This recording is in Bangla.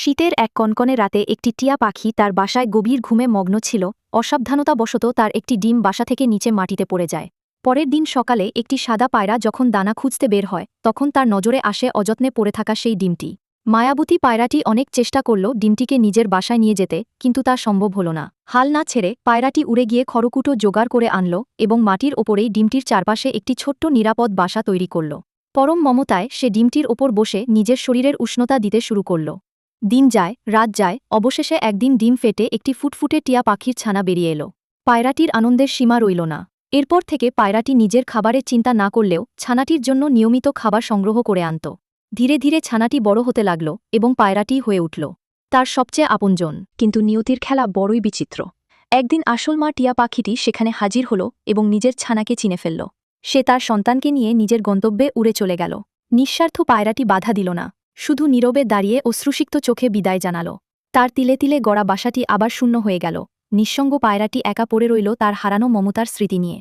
শীতের এক কনকনে রাতে একটি টিয়া পাখি তার বাসায় গভীর ঘুমে মগ্ন ছিল। অসাবধানতাবশত তার একটি ডিম বাসা থেকে নিচে মাটিতে পড়ে যায়। পরের দিন সকালে একটি সাদা পায়রা যখন দানা খুঁজতে বের হয় তখন তার নজরে আসে অযত্নে পড়ে থাকা সেই ডিমটি। মায়াবতী পায়রাটি অনেক চেষ্টা করল ডিমটিকে নিজের বাসায় নিয়ে যেতে, কিন্তু তা সম্ভব হল না। হাল না ছেড়ে পায়রাটি উড়ে গিয়ে খড়কুটো জোগাড় করে আনল এবং মাটির ওপরেই ডিমটির চারপাশে একটি ছোট্ট নিরাপদ বাসা তৈরি করল। পরম মমতায় সে ডিমটির ওপর বসে নিজের শরীরের উষ্ণতা দিতে শুরু করল। দিন যায়, রাত যায়, অবশেষে একদিন ডিম ফেটে একটি ফুটফুটে টিয়া পাখির ছানা বেরিয়ে এলো। পায়রাটির আনন্দের সীমা রইল না। এরপর থেকে পায়রাটি নিজের খাবারের চিন্তা না করলেও ছানাটির জন্য নিয়মিত খাবার সংগ্রহ করে আনত। ধীরে ধীরে ছানাটি বড় হতে লাগল এবং পায়রাটি হয়ে উঠল তার সবচেয়ে আপনজন। কিন্তু নিয়তির খেলা বড়ই বিচিত্র। একদিন আসল মা টিয়া পাখিটি সেখানে হাজির হল এবং নিজের ছানাকে চিনে ফেলল। সে তার সন্তানকে নিয়ে নিজের গন্তব্যে উড়ে চলে গেল। নিঃস্বার্থ পায়রাটি বাধা দিল না, শুধু নীরবে দাঁড়িয়ে অশ্রুসিক্ত চোখে বিদায় জানাল। তার তিলে তিলে গড়া বাসাটি আবার শূন্য হয়ে গেল। নিঃসঙ্গ পায়রাটি একা পড়ে রইল তার হারানো মমতার স্মৃতি নিয়ে।